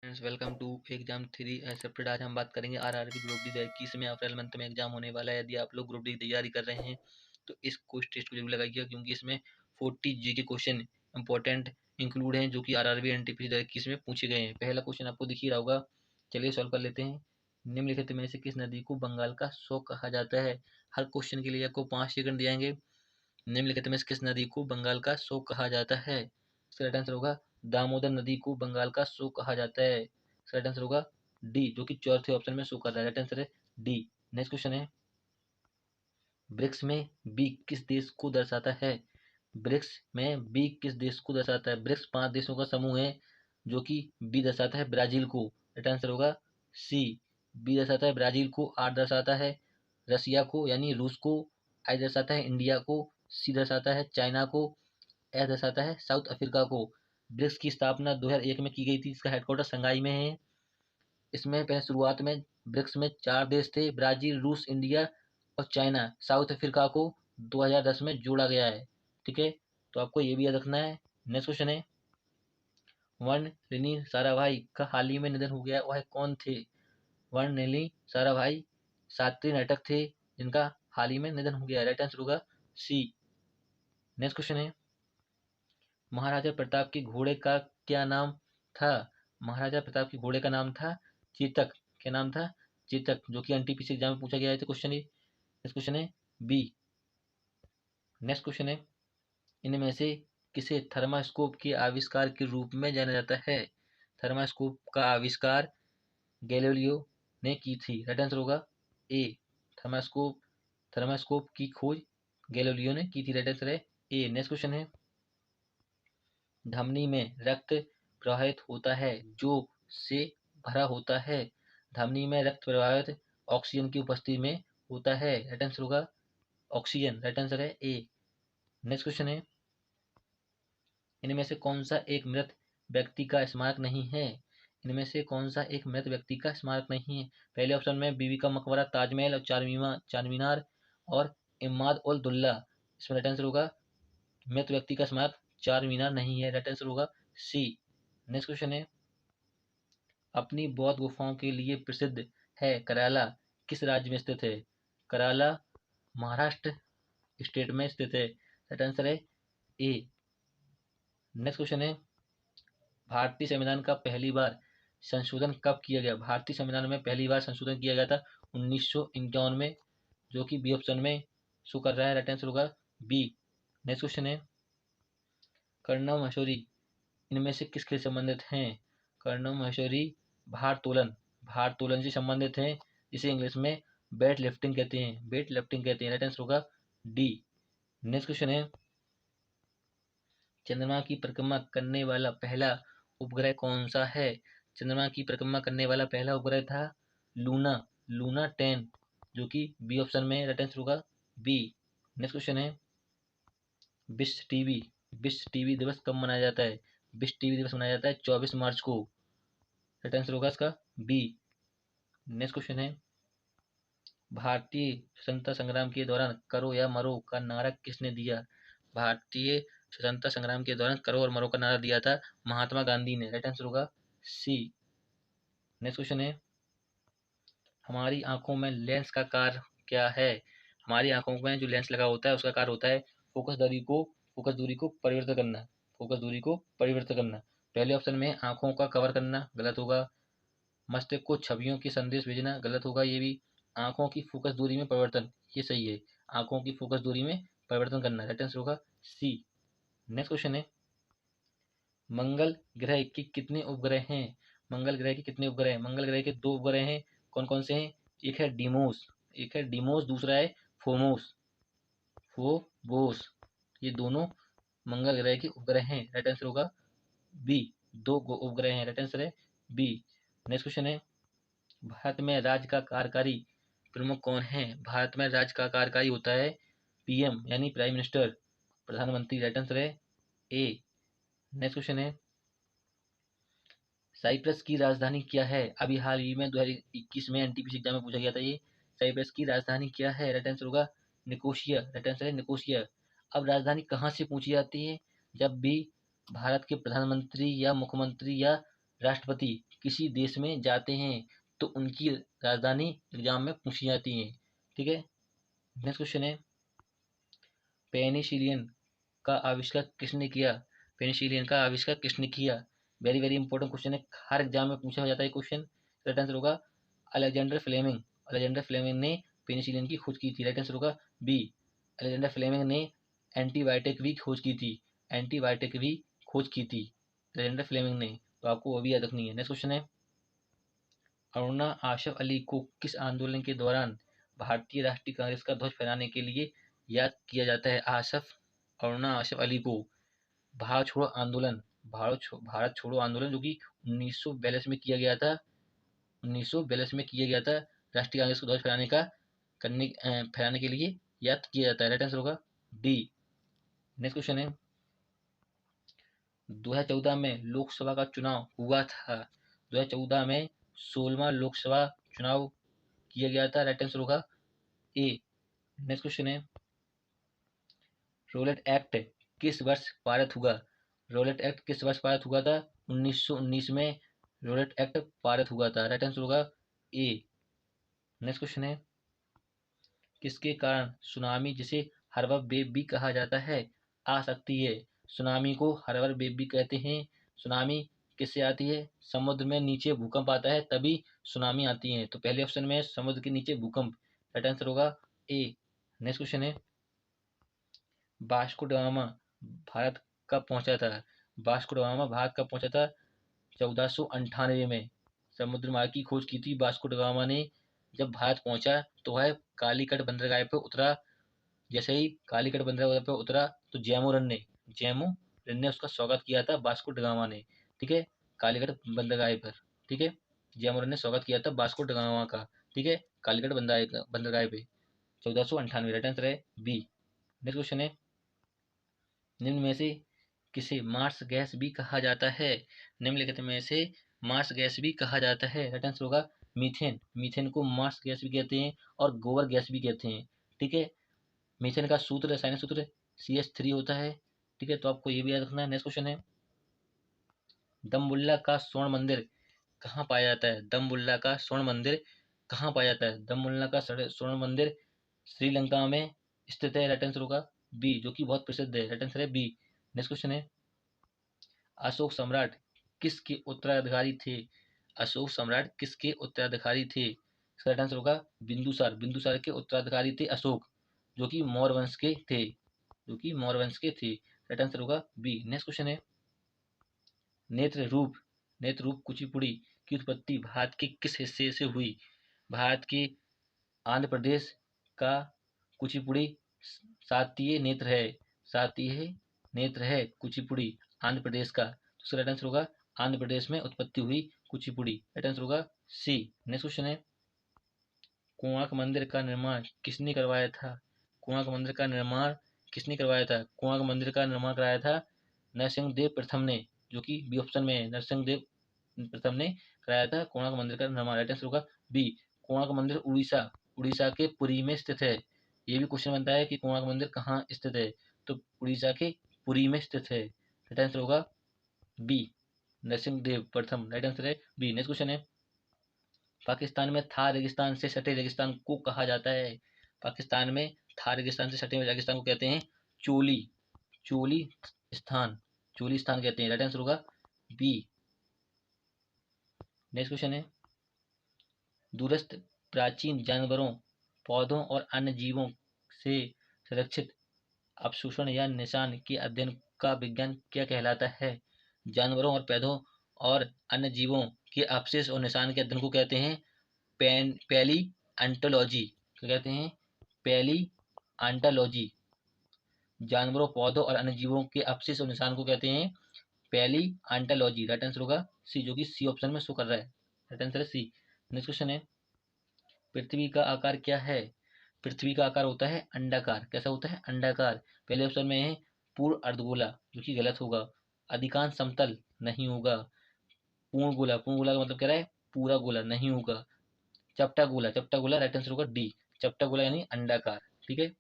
Friends, welcome to exam 3 accepted. आज हम बात करेंगे आरआरबी ग्रुप डी 2021 में अप्रैल मंथ में एग्जाम होने वाला है। यदि आप लोग ग्रुप डी की तैयारी कर रहे हैं तो इस क्विज टेस्ट को जरूर लगाइएगा, क्योंकि इसमें 40 जीके क्वेश्चन इंपॉर्टेंट इंक्लूड हैं जो कि आरआरबी एनटीपीसी 2021 में पूछे गए हैं। पहला क्वेश्चन आपको दिख ही रहा होगा, चलिए सॉल्व कर लेते हैं। निम्नलिखित में से किस नदी को बंगाल का सो कहा जाता है? हर क्वेश्चन के लिए आपको 5 सेकंड दिएंगे। निम्नलिखित में से किस नदी को बंगाल का सो कहा जाता है? इसका राइट आंसर होगा दामोदर नदी को बंगाल का सो कहा जाता है। इसका राइट आंसर होगा डी, जो कि चौथे ऑप्शन में शो कर रहा है। राइट आंसर है डी। नेक्स्ट क्वेश्चन है, ब्रिक्स में बी किस देश को दर्शाता है? ब्रिक्स में बी किस देश को दर्शाता है? ब्रिक्स 5 देशों का समूह है, जो कि बी दर्शाता है ब्राजील को। राइट आंसर होगा सी, बी दर्शाता है ब्राजील को, आर दर्शाता है रसिया को यानी रूस को, आई दर्शाता है इंडिया को, सी दर्शाता है चाइना को, एस दर्शाता है साउथ अफ्रीका को। ब्रिक्स की स्थापना 2001 में की गई थी। इसका हेडक्वार्टर संघाई में है। इसमें पहले शुरुआत में ब्रिक्स में 4 देश थे, ब्राजील, रूस, इंडिया और चाइना। साउथ अफ्रीका को 2010 में जोड़ा गया है। ठीक है, तो आपको ये भी याद रखना है। नेक्स्ट क्वेश्चन है, वर्णिनी साराभाई का हाल ही में निधन हो गया, वह कौन थे? वर्णिनी साराभाई शास्त्रीय नाटक थे जिनका हाल ही में निधन हो गया। राइट आंसर होगा सी। नेक्स्ट क्वेश्चन है, महाराजा प्रताप के घोड़े का क्या नाम था? महाराजा प्रताप के घोड़े का नाम था चेतक। क्या नाम था? चेतक, जो कि एनटीपीसी एग्जाम में पूछा गया है। तो क्वेश्चन है, नेक्स्ट क्वेश्चन है बी। नेक्स्ट क्वेश्चन है, इनमें से किसे थर्मास्कोप के आविष्कार के रूप में जाना जाता है? थर्मास्कोप का आविष्कार गैलीलियो ने की थी। राइट आंसर होगा ए, थर्मास्कोप। थर्मास्कोप की खोज गैलीलियो ने की थी। राइट आंसर है ए। नेक्स्ट क्वेश्चन है, धमनी में रक्त प्रवाहित होता है जो से भरा होता है। धमनी में रक्त प्रवाहित ऑक्सीजन की उपस्थिति में होता है। राइट आंसर होगा ऑक्सीजन। राइट आंसर है ए। नेक्स्ट क्वेश्चन है, इनमें से कौन सा एक मृत व्यक्ति का स्मारक नहीं है? इनमें से कौन सा एक मृत व्यक्ति का स्मारक नहीं है? पहले ऑप्शन में बीबी का मकबरा, ताजमहल और चार मीनार और इमाद उल दुल्ला। इसमें राइट आंसर होगा मृत व्यक्ति का स्मारक चार मीनार नहीं है। राइट आंसर होगा सी। नेक्स्ट क्वेश्चन है, अपनी बौद्ध गुफाओं के लिए प्रसिद्ध है कराला किस राज्य में स्थित है? कराला महाराष्ट्र स्टेट में स्थित है। राइट आंसर है ए। नेक्स्ट क्वेश्चन है, भारतीय संविधान का पहली बार संशोधन कब किया गया? भारतीय संविधान में पहली बार संशोधन किया गया था 1951 में, जो कि बी ऑप्शन में शो कर रहा है। राइट आंसर होगा बी। नेक्स्ट क्वेश्चन है, कर्णव मसूरी इनमें से किसके संबंधित हैं? कर्णव मसूरी भार तोलन से संबंधित हैं, जिसे इंग्लिश में वेट लिफ्टिंग कहते हैं। वेट लिफ्टिंग कहते हैं। राइट आंसर होगा डी। नेक्स्ट क्वेश्चन है, चंद्रमा की परिक्रमा करने वाला पहला उपग्रह कौन सा है? चंद्रमा की परिक्रमा करने वाला पहला उपग्रह था लूना, लूना 10, जो कि बी ऑप्शन में। राइट आंसर होगा बी। नेक्स्ट क्वेश्चन है, विश्व टीबी दिवस कब मनाया जाता है? विश्व टीबी दिवस मनाया जाता है 24 मार्च को। राइट आंसर होगा इसका बी। नेक्स्ट क्वेश्चन है, भारतीय स्वतंत्रता संग्राम के दौरान करो या मरो का नारा किसने दिया? भारतीय स्वतंत्रता संग्राम के दौरान करो और मरो का नारा दिया था महात्मा गांधी ने। राइट आंसर होगा सी। नेक्स्ट क्वेश्चन है, हमारी आंखों में लेंस का कार्य क्या है? हमारी आंखों में जो लेंस लगा होता है उसका कार्य होता है फोकस दूरी को परिवर्तित करना। फोकस दूरी को परिवर्तित करना। पहले ऑप्शन में आंखों का कवर करना गलत होगा। मस्तिष्क को छवियों की संदेश भेजना गलत होगा ये भी। आंखों की फोकस दूरी में परिवर्तन, ये सही है। आंखों की फोकस दूरी में परिवर्तन करना। राइट आंसर होगा सी। नेक्स्ट क्वेश्चन है, मंगल ग्रह के कितने उपग्रह हैं? मंगल ग्रह के कितने उपग्रह हैं? मंगल ग्रह के 2 उपग्रह हैं। कौन कौन से हैं? एक है डीमोस, दूसरा है फोमोस। फोबोस, ये दोनों मंगल ग्रह के उपग्रह हैं। राइट आंसर होगा बी, 2 उपग्रह हैं। राइट आंसर है बी। नेक्स्ट क्वेश्चन है, भारत में राज्य का कार्यकारी प्रमुख कौन है? भारत में राज्य का कार्यकारी होता है पीएम यानी प्राइम मिनिस्टर, प्रधानमंत्री। राइट आंसर है ए। नेक्स्ट क्वेश्चन है, साइप्रस की राजधानी क्या है? अभी हाल ही में 2021 में एनटीपीसी एग्जाम में पूछा गया था ये। साइप्रस की राजधानी क्या है? राइट आंसर होगा निकोसिया। राइट आंसर है निकोसिया। अब राजधानी कहाँ से पूछी जाती है? जब भी भारत के प्रधानमंत्री या मुख्यमंत्री या राष्ट्रपति किसी देश में जाते हैं तो उनकी राजधानी एग्जाम में पूछी जाती है। ठीक है। नेक्स्ट क्वेश्चन है, पेनिसिलिन का आविष्कार किसने किया? पेनिसिलिन का आविष्कार किसने किया? वेरी वेरी इंपॉर्टेंट क्वेश्चन है, हर एग्जाम में पूछा जाता है क्वेश्चन। राइट आंसर होगा अलेक्जेंडर फ्लेमिंग। अलेक्जेंडर फ्लेमिंग ने पेनिसिलिन की खोज की थी। राइट आंसर होगा बी, अलेक्जेंडर फ्लेमिंग ने एंटीबायोटिक भी खोज की थी। एंटीबायोटिक भी खोज की थी अलेक्जेंडर फ्लेमिंग ने, तो आपको वो भी याद रखनी है। नेक्स्ट क्वेश्चन है, अरुणा आशफ अली को किस आंदोलन के दौरान भारतीय राष्ट्रीय कांग्रेस का ध्वज फहराने के लिए याद किया जाता है? अरुणा आशफ अली को भारत छोड़ो आंदोलन, भारत छोड़ो आंदोलन जो कि 1942 में किया गया था, 1942 में किया गया था, राष्ट्रीय कांग्रेस को ध्वज फहराने के लिए याद किया जाता है। राइट आंसर होगा डी। नेक्स्ट क्वेश्चन है, 2014 में लोकसभा का चुनाव हुआ था। 2014 में 16वां लोकसभा चुनाव किया गया था। राइट आंसर होगा ए। नेक्स्ट क्वेश्चन है, रोलेट एक्ट किस वर्ष पारित हुआ? रोलेट एक्ट किस वर्ष पारित हुआ था? 1919 में रोलेट एक्ट पारित हुआ था। राइट आंसर होगा ए। नेक्स्ट क्वेश्चन है, किसके कारण सुनामी, जिसे हर्बर वेव भी कहा जाता है, आ सकती है? सुनामी को हर्बर वेव भी कहते हैं। सुनामी किससे आती है? समुद्र में नीचे भूकंप आता है तभी सुनामी आती है। तो पहले ऑप्शन में समुद्र के नीचे भूकंप। राइट आंसर होगा ए। नेक्स्ट क्वेश्चन है, वास्को ड गामा भारत कब पहुंचा था? वास्को ड गामा भारत कब पहुंचा था? 1498 में समुद्र मार्ग की खोज की थी वास्को ड गामा ने। जब भारत पहुंचा तो वह कालीकट बंदरगाह पर उतरा। जैसे ही कालीकट बंदरगाह पर उतरा तो जैमू रन ने उसका स्वागत किया था वास्को ड गामा ने। ठीक है, कालीकट बंदरगाह पर। ठीक है, जैमू रन ने स्वागत किया था वास्को ड गामा का। ठीक है, कालीकट बंदरगाह पे 1498। राइट आंसर है बी। नेक्स्ट क्वेश्चन है, निम्न में से किसे मार्स गैस भी कहा जाता है? निम्नलिखित में से मार्स गैस भी कहा जाता है। राइट आंसर होगा मीथेन। मीथेन को मार्स गैस भी कहते हैं और गोबर गैस भी कहते हैं। ठीक है, मीथेन का सूत्र, रासायनिक सूत्र CH3 होता है। ठीक है, तो आपको ये भी याद रखना है। नेक्स्ट क्वेश्चन है, दमबुल्ला का स्वर्ण मंदिर कहाँ पाया जाता है? दमबुल्ला का स्वर्ण मंदिर कहाँ पाया जाता है? दमबुल्ला का स्वर्ण मंदिर श्रीलंका में स्थित है। राइट आंसर होगा बी, जो कि बहुत प्रसिद्ध है। राइट आंसर है बी। नेक्स्ट क्वेश्चन है, अशोक सम्राट किसके उत्तराधिकारी थे? अशोक सम्राट किसके उत्तराधिकारी थे? इसका राइट आंसर होगा बिंदुसार। बिंदुसार के उत्तराधिकारी थे अशोक, जो कि मौर्य वंश के थे, जो कि मौर्य वंश के थे। राइट आंसर होगा बी। नेक्स्ट क्वेश्चन है, नेत्र रूप नेत्र रूप कुचिपुड़ी की उत्पत्ति भारत के किस हिस्से से हुई? भारत के आंध्र प्रदेश का कुचिपुड़ी सातीय नेत्र है। सातीय नेत्र है कुचिपुड़ी आंध्र प्रदेश का। तो इसका राइट आंसर होगा आंध्र प्रदेश में उत्पत्ति हुई कुचिपुड़ी। राइट आंसर होगा सी। नेक्स्ट क्वेश्चन है, कोणार्क मंदिर का निर्माण किसने करवाया था? कोणार्क मंदिर का निर्माण किसने करवाया था? कोणार्क मंदिर का निर्माण कराया था नरसिंह देव प्रथम ने, जो कि बी ऑप्शन में है। नरसिंह देव प्रथम ने कराया था कोणार्क मंदिर का निर्माण। राइट आंसर होगा बी। कोणार्क मंदिर उड़ीसा उड़ीसा के पुरी में स्थित है। ये भी क्वेश्चन बनता है कि कोणार्क मंदिर कहाँ स्थित है, तो उड़ीसा के पुरी में स्थित है। राइट आंसर होगा बी, नरसिंह देव प्रथम। राइट आंसर है बी। नेक्स्ट क्वेश्चन है, पाकिस्तान में थार रेगिस्तान से सटे रेगिस्तान को कहा जाता है? पाकिस्तान में थार रेगिस्तान से सटे रेगिस्तान को कहते हैं चोली चोली स्थान चोली स्थान कहते हैं। राइट आंसर होगा बी। नेक्स्ट क्वेश्चन है, दूरस्थ प्राचीन जानवरों, पौधों और अन्य जीवों से सुरक्षित अवशोषण या निशान के अध्ययन का विज्ञान क्या कहलाता है? जानवरों और पौधों और अन्य जीवों के अवशेष और निशान के अध्ययन को कहते हैं पैलिएंटोलॉजी। क्या कहते हैं? पैलिएंटोलॉजी। जानवरों, पौधों और अन्य जीवों के अवशेष और निशान को कहते हैं पैलिएंटोलॉजी। राइट आंसर होगा सी, जो कि सी ऑप्शन में शो कर रहा है। राइट आंसर है सी। नेक्स्ट क्वेश्चन है, पृथ्वी का आकार क्या है? पृथ्वी का आकार होता है अंडाकार। कैसा होता है? अंडाकार। पहले ऑप्शन में है पूर्ण अर्धगोला, जो कि गलत होगा। अधिकांश समतल नहीं होगा। पूर्ण गोला, पूर्ण गोला का मतलब कह रहा है पूरा गोला नहीं होगा। चपटा गोला, चपटा गोला। राइट आंसर होगा डी, चपटा गोला यानी अंडाकार। ठीक है,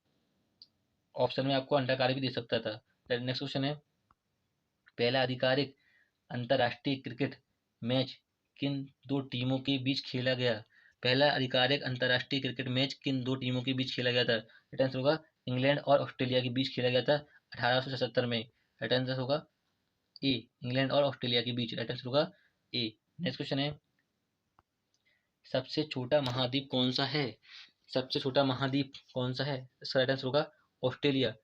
ऑप्शन में आपको अंडाकार भी दे सकता था। नेक्स्ट क्वेश्चन है, पहला आधिकारिक अंतरराष्ट्रीय क्रिकेट मैच किन दो टीमों के बीच खेला गया? पहला आधिकारिक अंतर्राष्ट्रीय क्रिकेट मैच किन दो टीमों के बीच खेला गया था? राइट आंसर होगा इंग्लैंड और ऑस्ट्रेलिया के बीच खेला गया था 1877 में। राइट आंसर होगा ए, इंग्लैंड और ऑस्ट्रेलिया के बीच। राइट आंसर होगा ए। नेक्स्ट क्वेश्चन है, सबसे छोटा महाद्वीप कौन सा है? सबसे छोटा महाद्वीप कौन सा है? इसका राइट आंसर होगा ऑस्ट्रेलिया।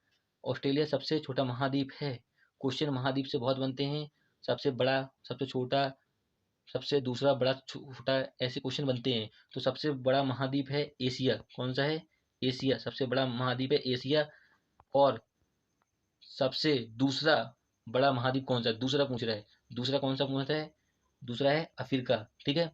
ऑस्ट्रेलिया सबसे छोटा महाद्वीप है। क्वेश्चन महाद्वीप से बहुत बनते हैं, सबसे बड़ा, सबसे छोटा, सबसे दूसरा बड़ा, छोटा, ऐसे क्वेश्चन बनते हैं। तो सबसे बड़ा महाद्वीप है एशिया। कौन सा है? एशिया। सबसे बड़ा महाद्वीप है एशिया। और सबसे दूसरा बड़ा महाद्वीप कौन सा है? दूसरा पूछ रहा है, दूसरा कौन सा पूछता है? दूसरा है अफ्रीका। ठीक है।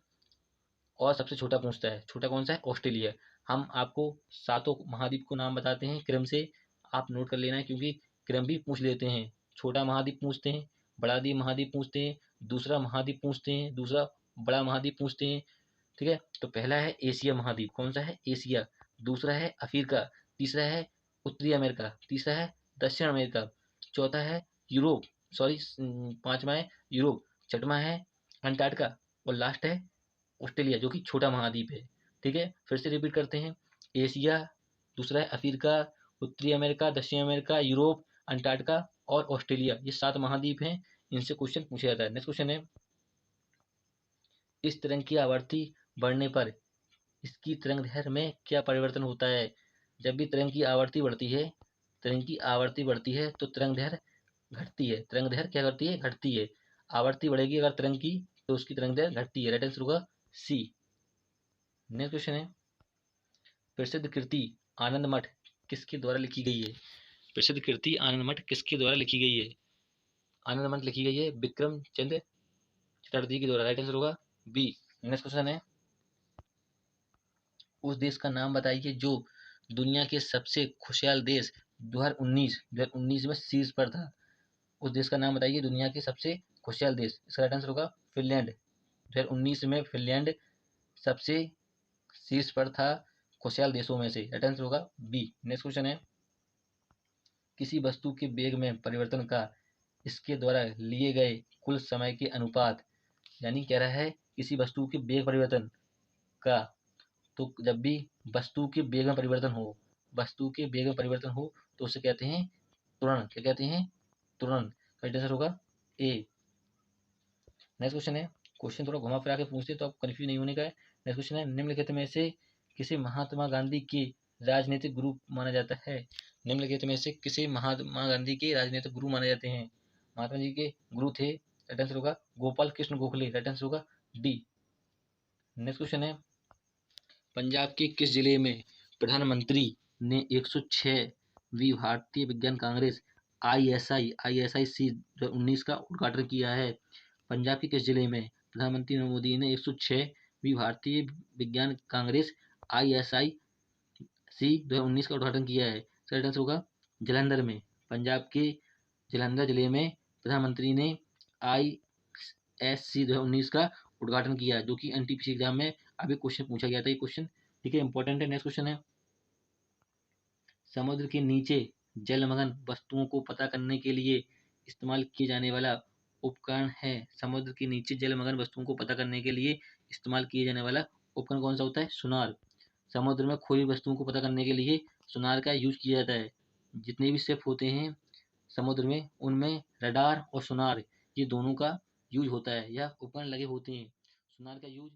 और सबसे छोटा पूछता है, छोटा कौन सा है? ऑस्ट्रेलिया। हम आपको सातों महाद्वीप को नाम बताते हैं क्रम से, आप नोट कर लेना है, क्योंकि क्रम भी पूछ लेते हैं। छोटा महाद्वीप पूछते हैं, बड़ा द्वीप महाद्वीप पूछते हैं, दूसरा महाद्वीप पूछते हैं, दूसरा बड़ा महाद्वीप पूछते हैं। ठीक है। तो पहला है एशिया महाद्वीप। कौन सा है? एशिया। दूसरा है अफ्रीका। तीसरा है उत्तरी अमेरिका। तीसरा है दक्षिण अमेरिका। चौथा है यूरोप, सॉरी, पांचवा है यूरोप। छठवां है अंटार्कटिका। और लास्ट है ऑस्ट्रेलिया, जो कि छोटा महाद्वीप है। ठीक है, फिर से रिपीट करते हैं। एशिया, दूसरा है अफ्रीका, उत्तरी अमेरिका, दक्षिण अमेरिका, यूरोप, अंटार्कटिका और ऑस्ट्रेलिया। ये 7 महाद्वीप हैं, इनसे क्वेश्चन पूछा जाता है। नेक्स्ट क्वेश्चन है, इस तरंग की आवृत्ति बढ़ने पर इसकी तरंग दैर्ध्य में क्या परिवर्तन होता है? जब भी तरंग की आवृत्ति बढ़ती है, तरंग की आवृत्ति बढ़ती है तो तरंग दैर्ध्य घटती है। तरंग दैर्ध्य क्या करती है? घटती है। आवृत्ति बढ़ेगी अगर तरंग की, तो उसकी तरंग दैर्ध्य घटती है। राइट आंसर होगा सी। नेक्स्ट क्वेश्चन है, प्रसिद्ध कृति आनंद मठ किसके द्वारा लिखी गई है? प्रसिद्ध कृति आनंद मठ किसके द्वारा लिखी गई है? आनंद मठ लिखी गई है विक्रम चंद्र चटर्जी के द्वारा। राइट आंसर होगा बी। नेक्स्ट क्वेश्चन है, उस देश का नाम बताइए जो दुनिया के सबसे खुशहाल देश 2019 में शीर्ष पर था। उस देश का नाम बताइए, दुनिया के सबसे खुशहाल देश। इसका राइट आंसर होगा फिनलैंड। 2019 में फिनलैंड सबसे शीर्ष पर था खुशहाल देशों में से। राइट आंसर होगा बी। नेक्स्ट क्वेश्चन है, किसी वस्तु के वेग में परिवर्तन का इसके द्वारा लिए गए कुल समय के अनुपात, यानी कह रहा है किसी वस्तु के वेग परिवर्तन का, तो जब भी वस्तु के वेग में परिवर्तन हो, वस्तु के वेग में परिवर्तन हो तो उसे कहते हैं त्वरण। क्या कहते हैं? त्वरण। राइट आंसर होगा ए। नेक्स्ट क्वेश्चन है, क्वेश्चन थोड़ा घुमा फिरा के पूछते तो आप कंफ्यूज नहीं होने का है। नेक्स्ट क्वेश्चन है, निम्नलिखित में से किसे महात्मा गांधी के राजनीतिक गुरु माना जाता है? निम्नलिखित में से किसे महात्मा गांधी के राजनीतिक गुरु माने जाते हैं? महात्मा जी के गुरु थे, राइट आंसर होगा गोपाल कृष्ण गोखले। राइट आंसर होगा डी। नेक्स्ट क्वेश्चन है, पंजाब के किस जिले में प्रधानमंत्री ने 106वीं भारतीय विज्ञान कांग्रेस ISIC 19 का उद्घाटन किया है? पंजाब के किस जिले में प्रधानमंत्री नरेंद्र मोदी ने 106वीं भारतीय विज्ञान कांग्रेस ISIC 2019 का उद्घाटन किया है? सही आंसर होगा जलंधर में। पंजाब के जलंधर जिले में प्रधानमंत्री ने ISC 2019 का उद्घाटन किया, जो कि NTPC एग्जाम में अभी क्वेश्चन पूछा गया था। ये क्वेश्चन ठीक है, इंपॉर्टेंट है। नेक्स्ट क्वेश्चन है, समुद्र के नीचे जलमग्न वस्तुओं को पता करने के लिए इस्तेमाल किए जाने वाला उपकरण है? समुद्र के नीचे जलमग्न वस्तुओं को पता करने के लिए इस्तेमाल किए जाने वाला उपकरण कौन सा होता है? सोनार। समुद्र में खोई वस्तुओं को पता करने के लिए सोनार का यूज किया जाता है। जितने भी शिप होते हैं समुद्र में, उनमें रडार और सोनार, ये दोनों का यूज होता है, या उपकरण लगे होते हैं। सोनार का यूज